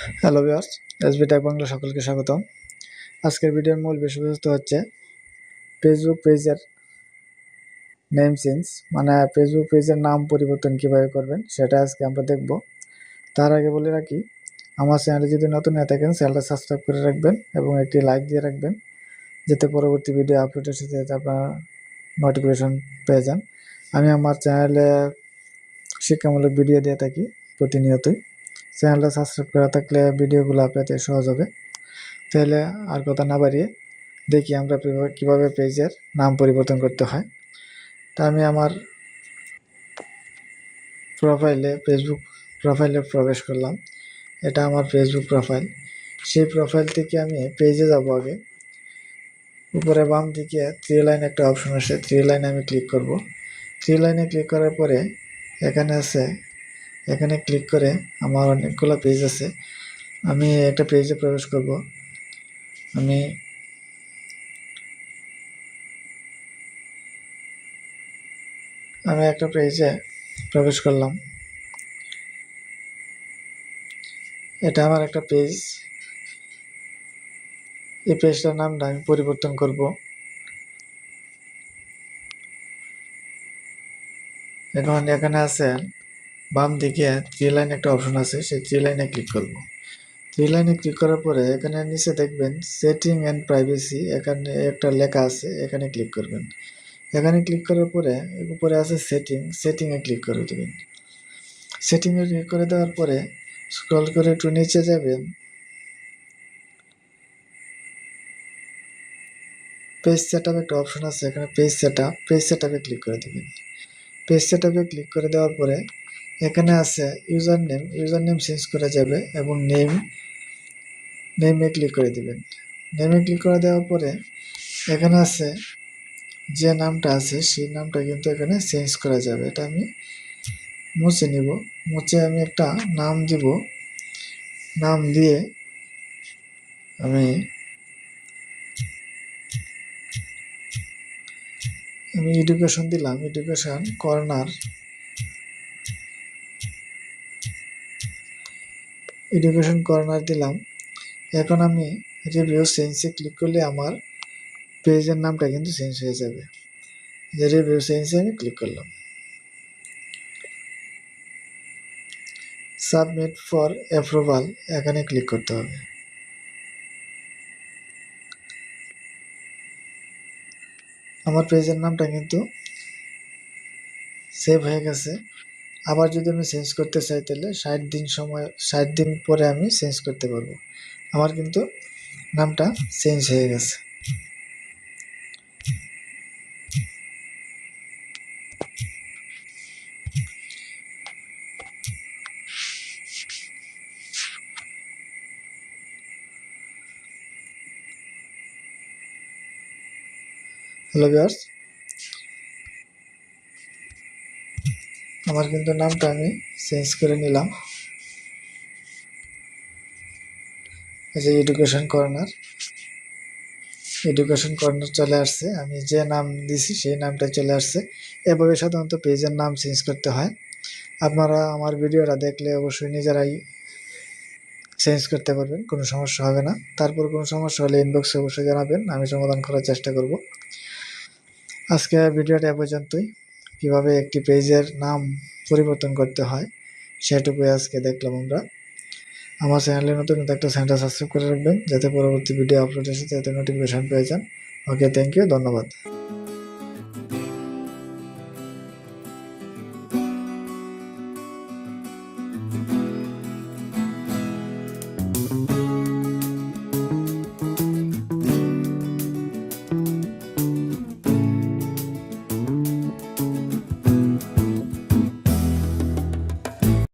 Hello viewers, SB tech Bangla সকলকে স্বাগতম। আজকের ভিডিওর মূল বিষয়বস্তু হচ্ছে ফেসবুক পেজের নেম চেঞ্জ, মানে ফেসবুক পেজের নাম পরিবর্তন কিভাবে করবেন সেটা আজকে আমরা দেখব। তার আগে বলে রাখি, আমার চ্যানেলে যদি নতুন হয়ে থাকেন চ্যানেলটা সাবস্ক্রাইব করে রাখবেন এবং একটি লাইক দিয়ে রাখবেন, যাতে পরবর্তী ভিডিও আপলোডের সাথে আপনারা নোটিফিকেশন পেয়ে যান। আমি আমার চ্যানেলে শিক্ষামূলক ভিডিও দিয়ে থাকি প্রতিনিয়তই। চ্যানেলটা সাবস্ক্রাইব করা থাকলে ভিডিওগুলো পেতে সহজ হবে। তাহলে আর কথা না বাড়িয়ে দেখি আমরা কীভাবে পেজের নাম পরিবর্তন করতে হয়। তা আমি আমার ফেসবুক প্রোফাইলে প্রবেশ করলাম। এটা আমার ফেসবুক প্রোফাইল। সেই প্রোফাইল থেকে আমি পেজে যাব। আগে উপরে বাম দিকে থ্রি লাইন একটা অপশন আসে, থ্রি লাইনে আমি ক্লিক করব। থ্রি লাইনে ক্লিক করার পরে এখানে ক্লিক করে আমার অনেকগুলো পেজ আছে। আমি একটা পেজে প্রবেশ করব। আমি একটা পেজে প্রবেশ করলাম। এটা আমার একটা পেজ। এই পেজটার নামটা আমি পরিবর্তন করব। এখন এখানে আছে বাম দিকে থ্রি লাইন একটা অপশন আছে, সেই থ্রি লাইনে ক্লিক করব। থ্রি লাইনে ক্লিক করার পরে এখানে নিচে দেখবেন সেটিং অ্যান্ড প্রাইভেসি, এখানে একটা লেখা আছে, এখানে ক্লিক করবেন। এখানে ক্লিক করার পরে উপরে আছে সেটিংয়ে ক্লিক করে দেবেন। সেটিংয়ে ক্লিক করে দেওয়ার পরে স্ক্রল করে একটু নিচে যাবেন। পেজ সেটআপ একটা অপশন আছে, এখানে পেজ সেটআপে ক্লিক করে দেবেন। পেজ সেটআপে ক্লিক করে দেওয়ার পরে এখানে আছে ইউজার নেম চেঞ্জ করা যাবে এবং নেমে ক্লিক করে দিবেন। নেমে ক্লিক করে দেওয়ার পরে এখানে আছে যে নামটা আছে সেই নামটা কিন্তু এখানে চেঞ্জ করা যাবে। এটা আমি মুছে নিব। মুছে আমি একটা নাম দিব। নাম দিয়ে আমি এডুকেশন দিলাম, এডুকেশন কর্নার দিলাম। এখন আমি রিভিউ চেঞ্জে ক্লিক করলে আমার পেজের নামটা কিন্তু চেঞ্জ হয়ে যাবে। যে রিভিউ চেঞ্জে আমি ক্লিক করলাম। সাবমিট ফর অ্যাপ্রুভাল, এখানে ক্লিক করতে হবে। আমার পেজের নামটা কিন্তু সেভ হয়ে গেছে। আবার যদি আমি চেঞ্জ করতে চাই তাহলে 60 দিন পরে আমি চেঞ্জ করতে পারবো। আমার কিন্তু নামটা চেঞ্জ হয়ে গেছে। হ্যালো ভিউয়ার্স, আমার কিন্তু নামটা আমি চেঞ্জ করে নিলাম। এই যে এডুকেশন কর্নার চলে আসছে। আমি যে নাম দিছি সেই নামটা চলে আসছে। এভাবে সাধারণত পেজের নাম চেঞ্জ করতে হয়। আপনারা আমার ভিডিওটা দেখলে অবশ্যই নিজেরাই চেঞ্জ করতে পারবেন, কোনো সমস্যা হবে না। তারপর কোনো সমস্যা হলে ইনবক্সে অবশ্যই জানাবেন, আমি সমাধান করার চেষ্টা করব। আজকে ভিডিওটা এ পর্যন্তই। কীভাবে একটি পেজের নাম পরিবর্তন করতে হয় সেটুকুই আজকে দেখলাম আমরা। আমার চ্যানেলে নতুন একটা চ্যানেলটা সাবস্ক্রাইব করে রাখবেন, যাতে পরবর্তী ভিডিও আপলোডের সাথে যাতে নোটিফিকেশন পেয়ে যান। ওকে, থ্যাংক ইউ, ধন্যবাদ।